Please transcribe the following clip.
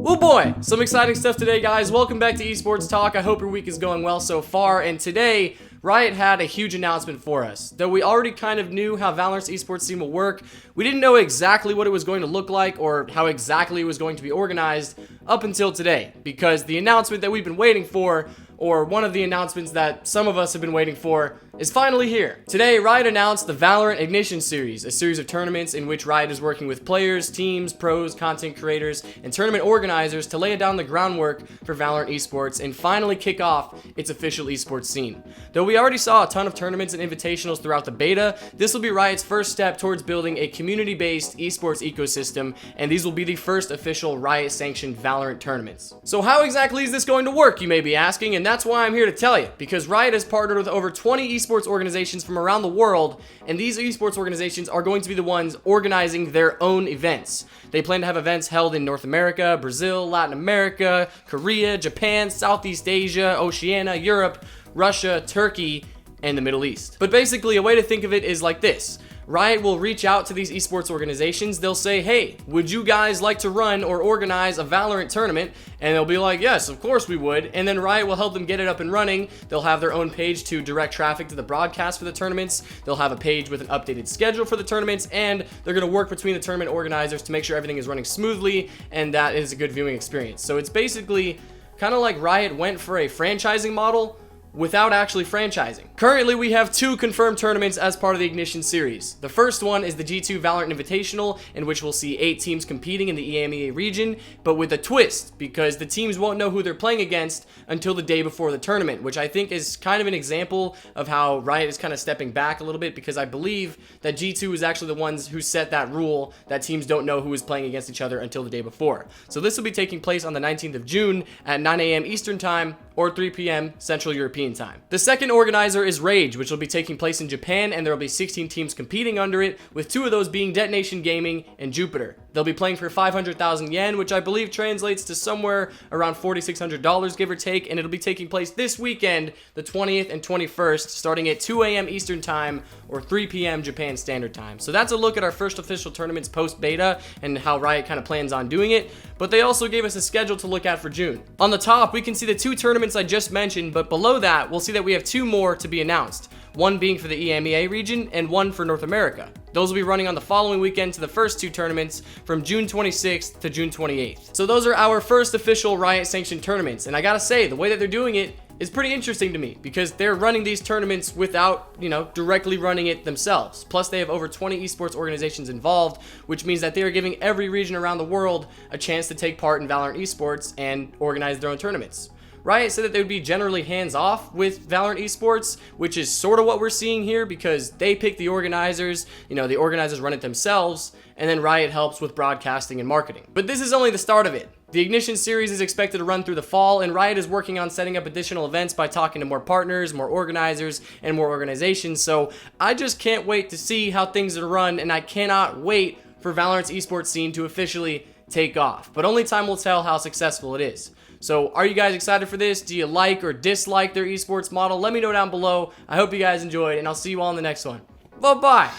Oh boy, some exciting stuff today, guys. Welcome back to Esports Talk. I hope your week is going well so far, and today Riot had a huge announcement for us. Though we already kind of knew how Valorant's esports scene will work, we didn't know exactly what it was going to look like or how exactly it was going to be organized up until today, because the announcement that we've been waiting for, or one of the announcements that some of us have been waiting for, is finally here. Today, Riot announced the Valorant Ignition Series, a series of tournaments in which Riot is working with players, teams, pros, content creators, and tournament organizers to lay down the groundwork for Valorant esports and finally kick off its official esports scene. Though we already saw a ton of tournaments and invitationals throughout the beta, this will be Riot's first step towards building a community-based esports ecosystem, and these will be the first official Riot-sanctioned Valorant tournaments. So how exactly is this going to work, you may be asking, and that's why I'm here to tell you, because Riot has partnered with over 20 esports organizations from around the world, and these esports organizations are going to be the ones organizing their own events. They plan to have events held in North America, Brazil, Latin America, Korea, Japan, Southeast Asia, Oceania, Europe, Russia, Turkey, and the Middle East. But basically, a way to think of it is like this. Riot will reach out to these esports organizations. They'll say, hey, would you guys like to run or organize a Valorant tournament? And they'll be like, yes, of course we would. And then Riot will help them get it up and running. They'll have their own page to direct traffic to the broadcast for the tournaments. They'll have a page with an updated schedule for the tournaments, and they're going to work between the tournament organizers to make sure everything is running smoothly and that is a good viewing experience. So it's basically kind of like Riot went for a franchising model without actually franchising. Currently, we have 2 confirmed tournaments as part of the Ignition series. The first one is the G2valent Invitational, in which we'll see 8 teams competing in the EMEA region, but with a twist, because the teams won't know who they're playing against until the day before the tournament, which I think is kind of an example of how Riot is kind of stepping back a little bit, because I believe that G2 is actually the ones who set that rule that teams don't know who is playing against each other until the day before. So this will be taking place on the 19th of June at 9 a.m. Eastern Time or 3 p.m. Central European Time. The second organizer is Rage, which will be taking place in Japan, and there will be 16 teams competing under it, with 2 of those being Detonation Gaming and Jupiter. They'll be playing for 500,000 yen, which I believe translates to somewhere around $4,600, give or take, and it'll be taking place this weekend, the 20th and 21st, starting at 2 a.m. Eastern Time or 3 p.m. Japan Standard Time. So that's a look at our first official tournaments post-beta and how Riot kind of plans on doing it, but they also gave us a schedule to look at for June. On the top, we can see the 2 tournaments I just mentioned, but below that, we'll see that we have 2 more to be announced. One being for the EMEA region and one for North America. Those will be running on the following weekend to the first 2 tournaments from June 26th to June 28th. So those are our first official Riot-sanctioned tournaments, and I gotta say, the way that they're doing it is pretty interesting to me, because they're running these tournaments without, directly running it themselves. Plus, they have over 20 esports organizations involved, which means that they are giving every region around the world a chance to take part in Valorant esports and organize their own tournaments. Riot said that they would be generally hands-off with Valorant esports, which is sort of what we're seeing here, because they pick the organizers, the organizers run it themselves, and then Riot helps with broadcasting and marketing. But this is only the start of it. The Ignition series is expected to run through the fall, and Riot is working on setting up additional events by talking to more partners, more organizers, and more organizations, so I just can't wait to see how things are run, and I cannot wait for Valorant's esports scene to officially take off. But only time will tell how successful it is. So are you guys excited for this? Do you like or dislike their esports model? Let me know down below. I hope you guys enjoyed, and I'll see you all in the next one. Bye-bye.